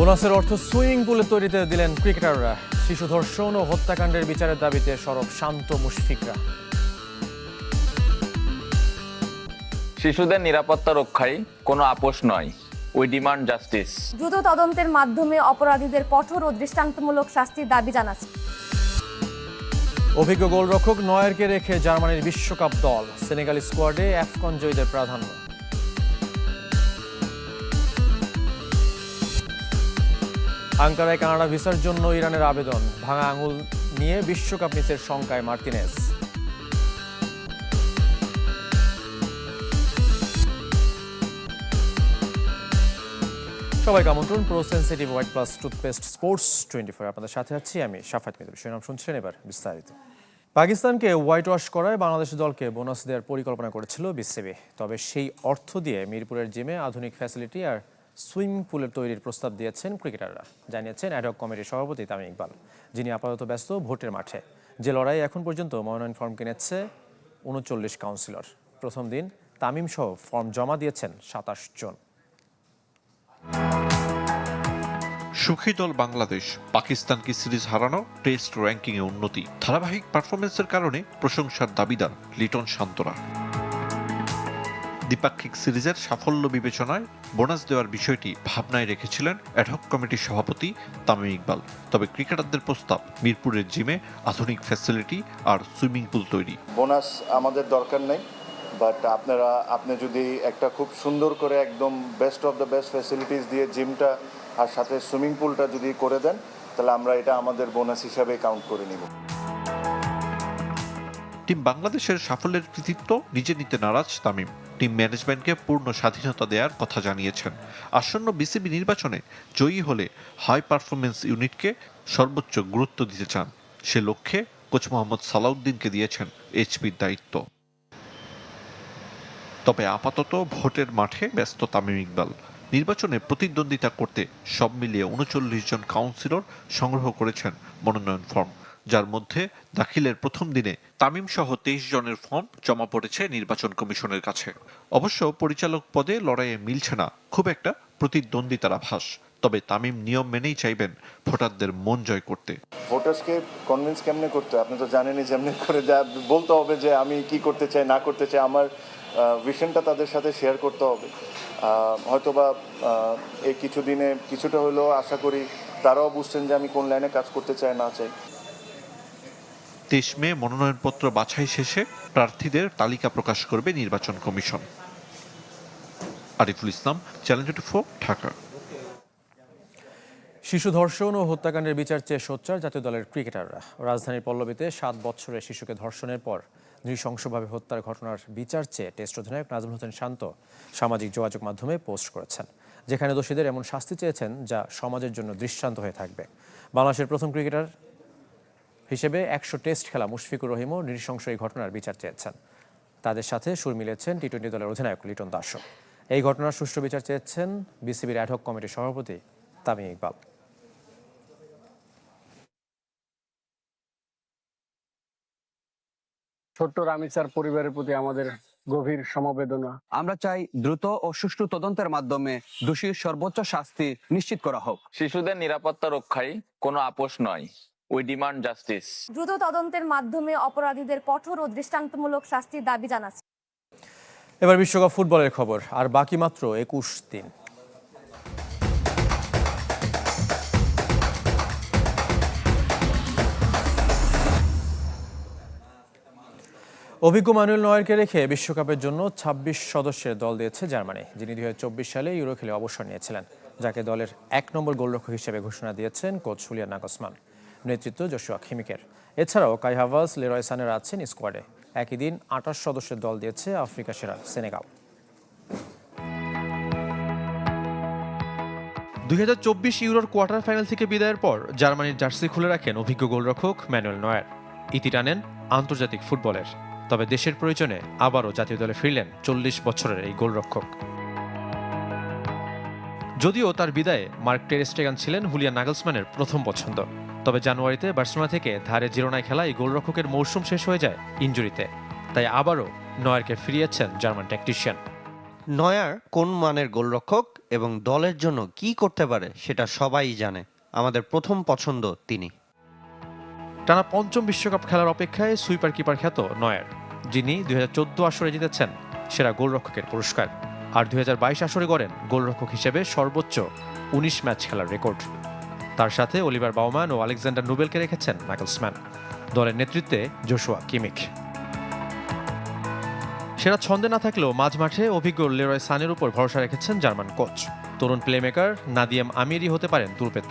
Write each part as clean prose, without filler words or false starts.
বোনাসের অর্থ সুইমিং পুলে তৈরিতে দিলেন ক্রিকেটাররা। শিশু ধর্ষণ ও হত্যাকাণ্ডের বিচারের দাবিতে সরব শান্ত মুশফিকরা। শিশুদের নিরাপত্তা রক্ষায় কোনো আপোষ নয়, উই ডিমান্ড জাস্টিস। দ্রুত তদন্তের মাধ্যমে অপরাধীদের কঠোর ও দৃষ্টান্তমূলক শাস্তির দাবি জানাচ্ছে। অভিজ্ঞ গোলরক্ষক নয়ারকে রেখে জার্মানির বিশ্বকাপ দল। সেনেগাল স্কোয়াডে অ্যাফকন জয়ীদের প্রাধান্য। আঙ্কারায় কানাডা ভিসার জন্য ইরানের আবেদন। ভাঙা আঙুল নিয়ে বিশ্বকাপ মিসের শঙ্কায় মার্তিনেজ। সবাইকে আমন্ত্রণ pro sensitive white plus toothpaste sports 24। আপনাদের সাথে আছি আমি শাফাত মিতুল। শিরোনাম শুনছিলেন, এবার বিস্তারিত। পাকিস্তানকে হোয়াইট ওয়াশ করায় বাংলাদেশ দলকে বোনাস দেওয়ার পরিকল্পনা করেছিল বিসিবি। তবে সেই অর্থ দিয়ে মিরপুরের জিমে আধুনিক ফ্যাসিলিটি আর সুইমিং পুলের তৈরির প্রস্তাব দিয়েছেন ক্রিকেটাররা, জানিয়েছেন অ্যাডহক কমিটির সভাপতি তামিম ইকবাল, যিনি আপাতত ব্যস্ত ভোটের মাঠে। যে লড়াই এখন পর্যন্ত মনোনয়ন ফর্ম কিনেছে 39 কাউন্সিলর। প্রথম দিন তামিম সহ ফর্ম জমা দিয়েছেন 27 জন। সুখী দল বাংলাদেশ। পাকিস্তানকে সিরিজ হারানো, টেস্ট র্যাঙ্কিংয়ে উন্নতি, ধারাবাহিক পারফরমেন্সের কারণে প্রশংসার দাবিদার লিটন শান্তরা। দ্বিপাক্ষিক সিরিজের সাফল্য বিবেচনায় বোনাস দেওয়ার বিষয়টি ভাবনায় রেখেছিলেন অ্যাডহক কমিটির সভাপতি তামিম ইকবাল। তবে ক্রিকেটারদের প্রস্তাব মিরপুরের জিমে আধুনিক ফ্যাসিলিটি আর সুইমিং পুল তৈরি। বোনাস আমাদের দরকার নেই, বাট আপনি যদি একটা খুব সুন্দর করে একদম best of the best facilities দিয়ে জিমটা আর সাথে সুইমিং পুলটা যদি করে দেন, তাহলে আমরা এটা আমাদের বোনাস হিসাবে কাউন্ট করে নিব। টিম বাংলাদেশের সাফল্যের কৃতিত্ব নিজে নিতে নারাজ তামিম। টিম ম্যানেজমেন্টকে পূর্ণ স্বাধীনতা দেওয়ার কথা জানিয়েছেন। আসন্ন বিসিবি নির্বাচনে জয়ী হলে হাই পারফরমেন্স ইউনিটকে সর্বোচ্চ গুরুত্ব দিতে চান। সে লক্ষ্যে কোচ মোহাম্মদ সালাউদ্দিনকে দিয়েছেন এইচপির দায়িত্ব। তবে আপাতত ভোটের মাঠে ব্যস্ত তামিম ইকবাল। নির্বাচনে প্রতিদ্বন্দ্বিতা করতে সব মিলিয়ে 39 জন কাউন্সিলর সংগ্রহ করেছেন মনোনয়ন ফর্ম, যার মধ্যে দাখিলের প্রথম দিনে তামিম সহ 23 জনের ফর্ম জমা পড়েছে নির্বাচন কমিশনের কাছে। অবশ্য পরিচালক পদে লড়াইয়ে মিলছে না খুব একটা প্রতিদ্বন্দ্বিতার আভাস। তবে তামিম নিয়ম মেনেই চাইবেন ভোটারদের মন জয় করতে। ভোটার্সকে কনভিন্স কেমনে করতে, আপনি তো জানেনই, যেমনি করে বলতে হবে যে আমি কি করতে চাই না করতে চাই, আমার ভিশনটা তাদের সাথে শেয়ার করতে হবে। হয়তোবা এই কিছুদিনে কিছুটা হলেও আশা করি তারাও বুঝছেন যে আমি কোন লাইনে কাজ করতে চাই না চাই। 23 মে মনোনয়নপত্র বাছাই শেষে প্রার্থীদের তালিকা প্রকাশ করবে নির্বাচন কমিশন। আরিফুল ইসলাম, চ্যানেল 24, ঢাকা। শিশু ধর্ষণ ও হত্যাকাণ্ডের বিচার চেয়ে সোচ্চার জাতীয় দলের ক্রিকেটাররা। রাজধানীর পল্লবীতে 7 বছরের শিশুকে ধর্ষণের পর নৃশংসভাবে হত্যার ঘটনার বিচার চেয়ে টেস্ট অধিনায়ক নাজমুল হোসেন শান্ত সামাজিক যোগাযোগ মাধ্যমে পোস্ট করেছেন, যেখানে দোষীদের এমন শাস্তি চেয়েছেন যা সমাজের জন্য দৃষ্টান্ত হয়ে থাকবে। বাংলাদেশের প্রথম ক্রিকেটার হিসেবে 100 টেস্ট খেলা মুশফিকুর রহিমও নৃশংস এই ঘটনার বিচার চেয়েছেন। তাদের সাথে সুর মিলেছেন টি-20 দলের অধিনায়ক লিটন দাসও। এই ঘটনার সুষ্ঠু বিচার চেয়েছেন বিসিবির অ্যাডহক কমিটির সভাপতি তামিম ইকবাল। ছোট্ট রামিসার পরিবারের প্রতি আমাদের গভীর সমবেদনা। আমরা চাই দ্রুত ও সুষ্ঠু তদন্তের মাধ্যমে দোষীর সর্বোচ্চ শাস্তি নিশ্চিত করা হোক। শিশুদের নিরাপত্তা রক্ষায় কোনো আপোষ নয়, উই ডিমান্ড জাস্টিস। দ্রুত তদন্তের মাধ্যমে অপরাধীদের কঠোর ও দৃষ্টান্তমূলক শাস্তির দাবি জানাচ্ছে। এবার বিশ্বকাপ ফুটবলের খবর। আর বাকি মাত্র 21 দিন। অভিজ্ঞ ম্যানুয়েল নয়ারকে রেখে বিশ্বকাপের জন্য 26 সদস্যের দল দিয়েছে জার্মানি, যিনি 2024 সালে ইউরো খেলে অবসর নিয়েছিলেন, যাকে দলের 1 নম্বর গোলরক্ষক হিসেবে ঘোষণা দিয়েছেন কোচ হুলিয়ান নাগলসমান, নেতৃত্ব জোশুয়া কিমিকের। এছাড়াও কাই হাভার্টজ, লেরয় সানেরা আছেন স্কোয়াডে। একই দিন 28 সদস্যের দল দিয়েছে আফ্রিকা সেরা সেনেগাল। 2024 ইউরোর কোয়ার্টার ফাইনাল থেকে বিদায়ের পর জার্মানির জার্সি খুলে রাখেন অভিজ্ঞ গোলরক্ষক ম্যানুয়েল নয়ার। ইতি টানেন আন্তর্জাতিক ফুটবলের। তবে দেশের প্রয়োজনে আবারও জাতীয় দলে ফিরলেন 40 বছরের এই গোলরক্ষক। যদিও তার বিদায়ে মার্ক টের স্টেগান ছিলেন হুলিয়ান নাগলসম্যানের প্রথম পছন্দ, তবে জানুয়ারিতে বার্সেলোনা থেকে ধারে জিরোনায় খেলা এই গোলরক্ষকের মৌসুম শেষ হয়ে যায় ইনজুরিতে। তাই আবারও নয়ারকে ফিরিয়েছেন জার্মান ট্যাকটিশিয়ান। নয়ার কোন মানের গোলরক্ষক এবং দলের জন্য কি করতে পারে সেটা সবাই জানে। আমাদের প্রথম পছন্দ তিনি। টানা পঞ্চম বিশ্বকাপ খেলার অপেক্ষায় সুইপার কিপার খ্যাত নয়ার, যিনি 2014 আসরে জিতেছেন সেরা গোলরক্ষকের পুরস্কার, আর 2022 আসরে গড়েন গোলরক্ষক হিসেবে সর্বোচ্চ 19 ম্যাচ খেলার রেকর্ড। তার সাথে অলিভার বাউম্যান ও আলেকজান্ডার নুবেলকে রেখেছেন মাইকেলসম্যান, দলের নেতৃত্বে জোশুয়া কিমিখ। সেরা ছন্দে না থাকলেও মাঝমাঠে অভিজ্ঞ লেরয় সানের উপর ভরসা রেখেছেন জার্মান কোচ। তরুণ প্লেমেকার নাদিয়াম আমিরি হতে পারেন তুরপের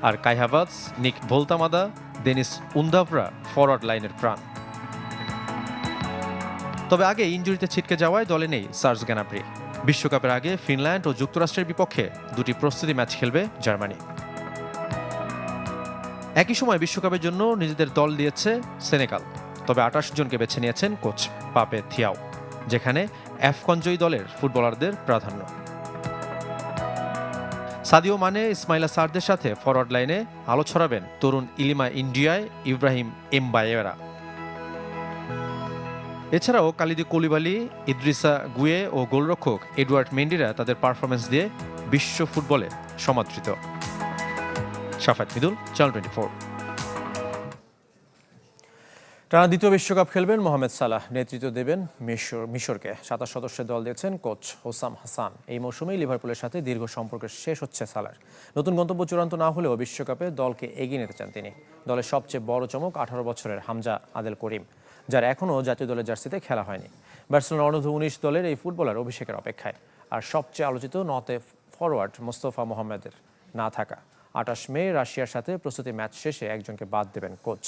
আর কাই হাভার্টজ, নিক ভোলতামাদা, ডেনিস উন্দাভরা ফরওয়ার্ড লাইনের প্রাণ। তবে আগে ইনজুরিতে ছিটকে যাওয়ায় দলে নেই সার্জ গ্যানাব্রি। বিশ্বকাপের আগে ফিনল্যান্ড ও যুক্তরাষ্ট্রের বিপক্ষে দুটি প্রস্তুতি ম্যাচ খেলবে জার্মানি। একই সময় বিশ্বকাপের জন্য নিজেদের দল দিয়েছে সেনেগাল, তবে 28 জনকে বেছে নিয়েছেন কোচ পাপে থিয়াও, যেখানে অ্যাফকন জয়ী দলের ফুটবলারদের প্রাধান্য। সাদিও মানে, ইসমাইলা সারদের সাথে ফরওয়ার্ড লাইনে আলো ছড়াবেন তরুণ ইলিমা ইন্ডিয়ায় ইব্রাহিম এমবায়েরা। এছাড়াও কালিদি কোলিবালি, ইদ্রিসা গুয়ে ও গোলরক্ষক এডওয়ার্ড মেন্ডিরা তাদের পারফরমেন্স দিয়ে বিশ্ব ফুটবলে সমাদৃত। শাফাত মিদুল, চ্যানেল 24। টানা দ্বিতীয় বিশ্বকাপ খেলবেন মোহামেদ সালাহ, নেতৃত্ব দেবেন মিশরকে। 27 সদস্যের দল দিয়েছেন কোচ হোসাম হাসান। এই মৌসুমেই লিভারপুলের সাথে দীর্ঘ সম্পর্কের শেষ হচ্ছে সালার। নতুন গন্তব্য চূড়ান্ত না হলেও বিশ্বকাপে দলকে এগিয়ে নিতে চান তিনি। দলের সবচেয়ে বড় চমক 18 বছরের হামজা আদেল করিম, যার এখনও জাতীয় দলের জার্সিতে খেলা হয়নি। বার্সেলোনা অনূর্ধ্ব-19 দলের এই ফুটবলার অভিষেকের অপেক্ষায়। আর সবচেয়ে আলোচিত নতে ফরওয়ার্ড মোস্তফা মোহাম্মদের না থাকা। 28 মে রাশিয়ার সাথে প্রস্তুতি ম্যাচ শেষে একজনকে বাদ দেবেন কোচ।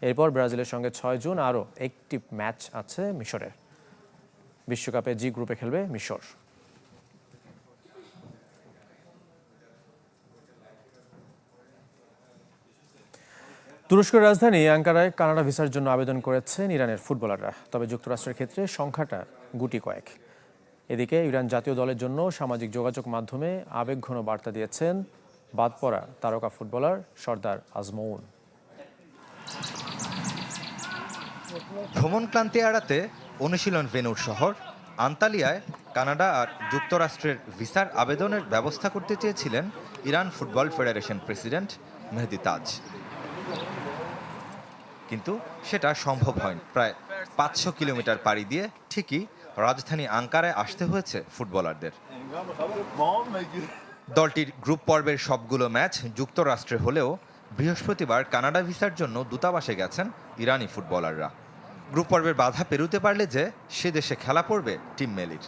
এরপর ব্রাজিলের সঙ্গে 6 জুন আরও একটি ম্যাচ আছে মিশরের। বিশ্বকাপে জি গ্রুপে খেলবে মিশর। তুরস্কের রাজধানী আঙ্কারায় কানাডা ভিসার জন্য আবেদন করেছেন ইরানের ফুটবলাররা, তবে যুক্তরাষ্ট্রের ক্ষেত্রে সংখ্যাটা গুটি কয়েক। এদিকে ইরান জাতীয় দলের জন্য সামাজিক যোগাযোগ মাধ্যমে আবেগঘন বার্তা দিয়েছেন বাদ পড়া তারকা ফুটবলার সর্দার আজমৌন। ভ্রমণ ক্লান্তি এড়াতে অনুশীলন ভেন্যুর শহর আন্তালিয়ায় কানাডা আর যুক্তরাষ্ট্রের ভিসার আবেদনের ব্যবস্থা করতে চেয়েছিলেন Iran football federation president Mehdi Taj, কিন্তু সেটা সম্ভব হয়নি। প্রায় 500 কিলোমিটার পাড়ি দিয়ে ঠিকই রাজধানী আঙ্কারায় আসতে হয়েছে ফুটবলারদের। দলটির গ্রুপ পর্বের সবগুলো ম্যাচ যুক্তরাষ্ট্রে হলেও বৃহস্পতিবার কানাডা ভিসার জন্য দূতাবাসে গেছেন ইরানি ফুটবলাররা। গ্রুপ পর্বের বাধা পেরোতে পারলে যে সে দেশে খেলা পড়বে টিম মেলির।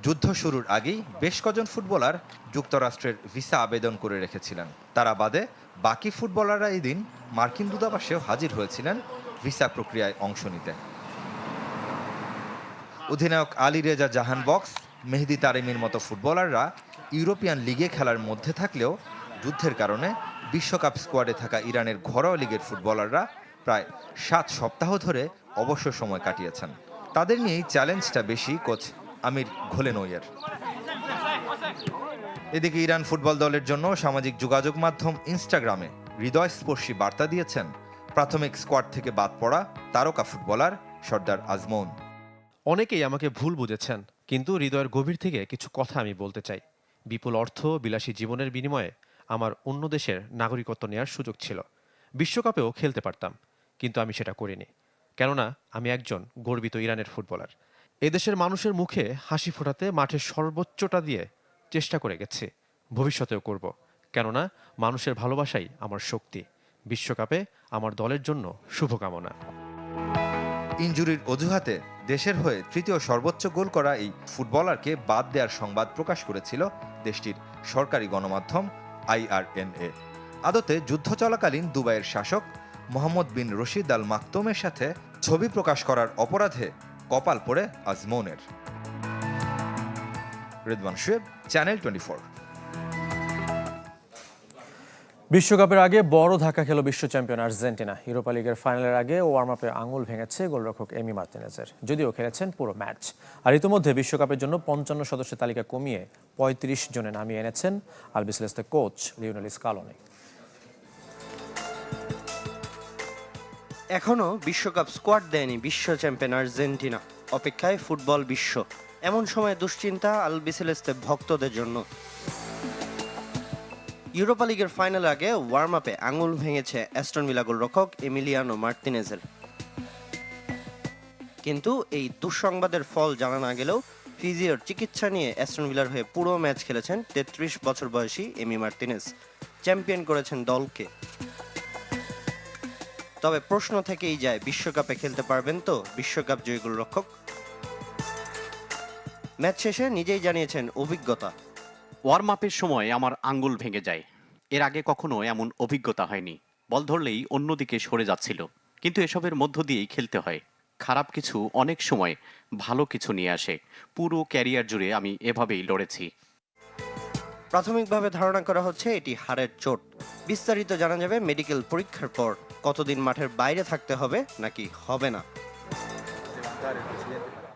যুদ্ধ শুরুর আগেই বেশ কজন ফুটবলার যুক্তরাষ্ট্রের ভিসা আবেদন করে রেখেছিলেন। তারা বাদে বাকি ফুটবলাররা এদিন মার্কিন দূতাবাসেও হাজির হয়েছিলেন ভিসা প্রক্রিয়ায় অংশ নিতে। অধিনায়ক আলী রেজা জাহান বক্স, মেহেদি তারিমির মতো ফুটবলাররা ইউরোপিয়ান লিগে খেলার মধ্যে থাকলেও যুদ্ধের কারণে বিশ্বকাপ স্কোয়াডে থাকা ইরানের ঘরোয়া লিগের ফুটবলাররা প্রায় 7 সপ্তাহ ধরে অবসর সময় কাটিয়েছেন। তাদের নিয়েই চ্যালেঞ্জটা বেশি কোচ আমির ঘোলেনোয়ের। এদিকে ইরান ফুটবল দলের জন্য সামাজিক যোগাযোগ মাধ্যম ইনস্টাগ্রামে হৃদয়স্পর্শী বার্তা দিয়েছেন প্রাথমিক স্কোয়াড থেকে বাদ পড়া তারকা ফুটবলার সর্দার আজমৌন। অনেকেই আমাকে ভুল বুঝেছেন, কিন্তু হৃদয়ের গভীর থেকে কিছু কথা আমি বলতে চাই। বিপুল অর্থ, বিলাসী জীবনের বিনিময়ে আমার অন্য দেশের নাগরিকত্ব নেওয়ার সুযোগ ছিল। বিশ্বকাপেও খেলতে পারতাম, কিন্তু আমি সেটা করিনি, কেননা আমি একজন গর্বিত ইরানের ফুটবলার। এদেশের মানুষের মুখে হাসি ফোটাতে মাঠের সর্বোচ্চটা দিয়ে চেষ্টা করে গেছি, ভবিষ্যতেও করব, কেননা মানুষের ভালোবাসাই আমার শক্তি। বিশ্বকাপে আমার দলের জন্য শুভকামনা। ইনজুরির অজুহাতে দেশের হয়ে তৃতীয় সর্বোচ্চ গোল করা এই ফুটবলারকে বাদ দেওয়ার সংবাদ প্রকাশ করেছিল দেশটির সরকারি গণমাধ্যম IRNA। আদতে যুদ্ধ চলাকালীন দুবাইয়ের শাসক মোহাম্মদ বিন রশিদ আল মাকতুমের সাথে ছবি প্রকাশ করার অপরাধে কপাল পড়ে আজমৌনের। রিদওয়ান শুয়েব, চ্যানেল 24। বিশ্বকাপের আগে বড় ধাক্কা খেল বিশ্ব চ্যাম্পিয়ন আর্জেন্টিনা। ইউরোপা লিগের ফাইনালের আগে ওয়ার্ম আপে আঙুল ভেঙেছে গোলরক্ষক এমি মার্তিনেজের, যদিও খেলেছেন পুরো ম্যাচ। আর ইতিমধ্যে বিশ্বকাপের জন্য 55 সদস্যের তালিকা কমিয়ে 35 জনে নামিয়ে এনেছেন আলবিসেলেস্তে কোচ লিওনেল স্কালোনি। এখনও বিশ্বকাপ স্কোয়াড দেয়নি বিশ্ব চ্যাম্পিয়ন আর্জেন্টিনা। অপেক্ষায় ফুটবল বিশ্ব। এমন সময় দুশ্চিন্তা আলবিসেলেস্তে ভক্তদের জন্য। ইউরোপা লিগের ফাইনাল আগে ওয়ার্ম আপে আঙুল ভেঙেছে অ্যাস্টন ভিলা গোলরক্ষক এমিলিয়ানো মার্তিনেজের। কিন্তু এই দুঃসংবাদের ফল জানা না গেলেও ফিজিওর চিকিৎসা নিয়ে অ্যাস্টন ভিলার হয়ে পুরো ম্যাচ খেলেছেন ৩৩ বছর বয়সী এমি মার্তিনেজ। চ্যাম্পিয়ন করেছেন দলকে। তবে প্রশ্ন থেকেই যায়, বিশ্বকাপে খেলতে পারবেন তো বিশ্বকাপ জয়ী গোলরক্ষক? ম্যাচ শেষে নিজেই জানিয়েছেন অভিজ্ঞতা। ওয়ার্ম আপের সময় আমার আঙ্গুল ভেঙে যায়। এর আগে কখনো এমন অভিজ্ঞতা হয়নি। বল ধরলেই অন্যদিকে সরে যাচ্ছিল, কিন্তু এসবের মধ্য দিয়েই খেলতে হয়। খারাপ কিছু অনেক সময় ভালো কিছু নিয়ে আসে। পুরো ক্যারিয়ার জুড়ে আমি এভাবেই লড়েছি। প্রাথমিকভাবে ধারণা করা হচ্ছে এটি হাড়ের চোট। বিস্তারিত জানা যাবে মেডিকেল পরীক্ষার পর। কতদিন মাঠের বাইরে থাকতে হবে নাকি হবে না।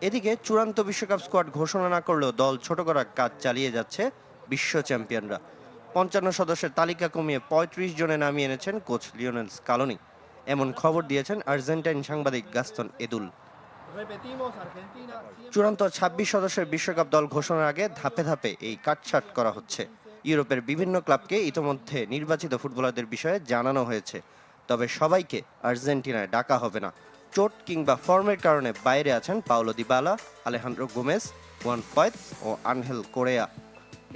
এদিকে চূড়ান্ত বিশ্বকাপ স্কোয়াড ঘোষণা না করলেও দল ছোট করার কাজ চালিয়ে যাচ্ছে বিশ্ব চ্যাম্পিয়নরা। ৫৫ সদস্যের তালিকা কমিয়ে ৩৫ জনে নামিয়ে এনেছেন কোচ লিওনেল স্কালোনি। এমন খবর দিয়েছেন আর্জেন্টাইন সাংবাদিক গাস্তন এদুল। চূড়ান্ত ২৬ সদস্যের বিশ্বকাপ দল ঘোষণার আগে ধাপে ধাপে এই কাটছাঁট করা হচ্ছে। ইউরোপের বিভিন্ন ক্লাবকে ইতোমধ্যে নির্বাচিত ফুটবলারদের বিষয়ে জানানো হয়েছে। তবে সবাইকে আর্জেন্টিনায় ডাকা হবে না। চোট কিংবা ফর্মের কারণে বাইরে আছেন Paulo Dybala, Alejandro Gomez, Juan Foyth ও আনহেল কোরেয়া।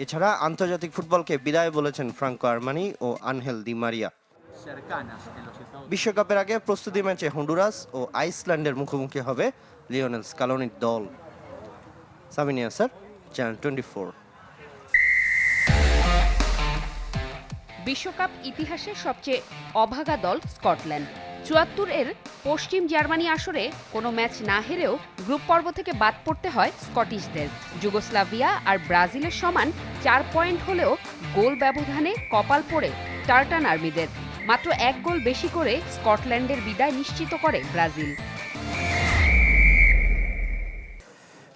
এছাড়া আন্তর্জাতিক ফুটবলকে বিদায় বলেছেন ফ্রাঙ্কো আরমানি ও আনহেল দি মারিয়া। বিশ্বকাপের আগে প্রস্তুতি ম্যাচে হন্ডুরাস ও আইসল্যান্ডের মুখোমুখি হবে লিওনেল স্কালোনির দল। সামিনিয়া স্যার, চ্যানেল 24। বিশ্বকাপ ইতিহাসের সবচেয়ে অভাগা দল স্কটল্যান্ড। ৭৪-এর পশ্চিম জার্মানি আসরে কোনো ম্যাচ না হেরেও গ্রুপ পর্ব থেকে বাদ পড়তে হয় স্কটিশদের। যুগোস্লাভিয়া আর ব্রাজিলের সমান ৪ পয়েন্ট হলেও গোল ব্যবধানে কপাল পড়ে টার্টান আর্মিদের। মাত্র ১ গোল বেশি করে স্কটল্যান্ডের বিদায় নিশ্চিত করে ব্রাজিল।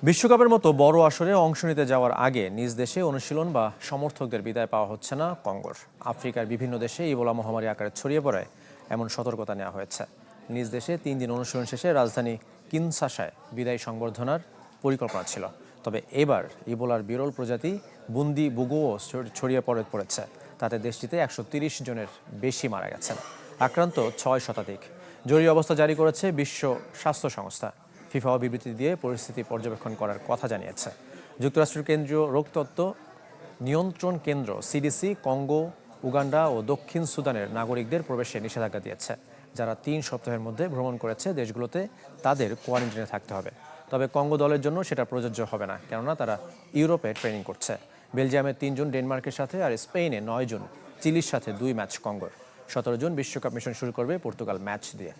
বিশ্বকাপের মতো বড় আসরে অংশ নিতে যাওয়ার আগে নিজ দেশে অনুশীলন বা সমর্থকদের বিদায় পাওয়া হচ্ছে না কঙ্গোর। আফ্রিকার বিভিন্ন দেশে ইবোলা মহামারী আকারে ছড়িয়ে পড়ায় এমন সতর্কতা নেওয়া হয়েছে। নিজ দেশে ৩ দিন অনুশীলন শেষে রাজধানী কিনশাসায় বিদায় সংবর্ধনার পরিকল্পনা ছিল। তবে এবার ইবোলার বিরল প্রজাতি বুন্দি বুগুও ছড়িয়ে পড়েছে। তাতে দেশটিতে ১৩০ জনের বেশি মারা গেছেন, আক্রান্ত ৬ শতাধিক। জরুরি অবস্থা জারি করেছে বিশ্ব স্বাস্থ্য সংস্থা। ফিফাও বিবৃতি দিয়ে পরিস্থিতি পর্যবেক্ষণ করার কথা জানিয়েছে। যুক্তরাষ্ট্রের কেন্দ্রীয় রোগতত্ত্ব নিয়ন্ত্রণ কেন্দ্র সিডিসি কঙ্গো, উগান্ডা ও দক্ষিণ সুদানের নাগরিকদের প্রবেশে নিষেধাজ্ঞা দিয়েছে। যারা ৩ সপ্তাহের মধ্যে ভ্রমণ করেছে দেশগুলোতে তাদের কোয়ারেন্টাইনে থাকতে হবে। তবে কঙ্গো দলের জন্য সেটা প্রযোজ্য হবে না, কেননা তারা ইউরোপে ট্রেনিং করছে। বেলজিয়ামে ৩ জন ডেনমার্কের সাথে আর স্পেনে ৯ জন, চিলির সাথে ২ ম্যাচ কঙ্গোর। ১৭ জন বিশ্বকাপ মিশন শুরু করবে পর্তুগাল ম্যাচ দিয়ে।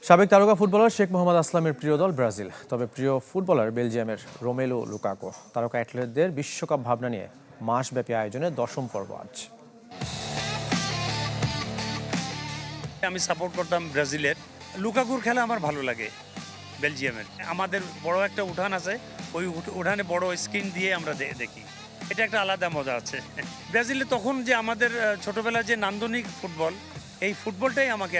সাবেক তারকা ফুটবলার শেখ মোহাম্মদ আসলামের প্রিয় দল ব্রাজিল। তবে প্রিয় ফুটবলার বেলজিয়ামের রোমেলু লুকাকো। তারকা অ্যাথলেটদের বিশ্বকাপ ভাবনা নিয়ে মাসব্যাপী আয়োজনে ১০ম পর্ব আজ। আমি সাপোর্ট করতাম ব্রাজিলের। লুকাকুর খেলা আমার ভালো লাগে বেলজিয়ামের। আমাদের বড় একটা উঠান আছে, ওই উঠানে বড় স্ক্রিন দিয়ে আমরা দেখি, এটা একটা আলাদা মজা আছে। ব্রাজিলে তখন যে আমাদের ছোটবেলায় যে নান্দনিক ফুটবল, এই ফুটবলটাই আমাকে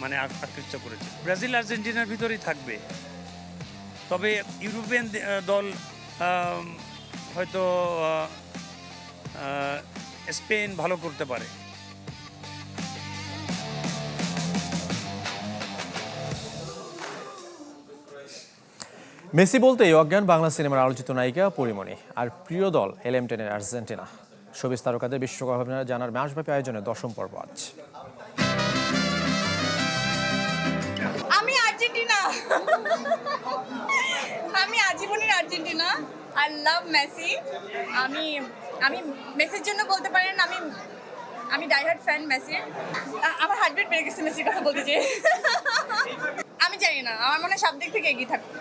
মানে আকৃষ্ট করেছে। ব্রাজিল আর্জেন্টিনার ভিতরেই থাকবে, তবে ইউরোপিয়ান দল হয়তো স্পেন ভালো করতে পারে। মেসি বলতেই অজ্ঞান বাংলা সিনেমার আলোচিত নায়িকা পরিমণি। আর প্রিয় দল LM10-এর আর্জেন্টিনা। শোবিজ তারকাদের বিশ্বকাপ ভাবনা জানার মাসব্যাপী আয়োজনে ১০ম পর্ব আজ। আমি আর্জেন্টিনা, আমি আজীবনের আর্জেন্টিনা। I love Messi. আমি মেসির জন্য বলতে পারেন আমি ডাইহার্ড ফ্যান মেসির। আমার হার্টবিট বেড়ে গেছে মেসির কথা বলতে চাই। আমি জানি না, আমার মনে হয় সব দিক থেকে এগিয়ে থাকবে।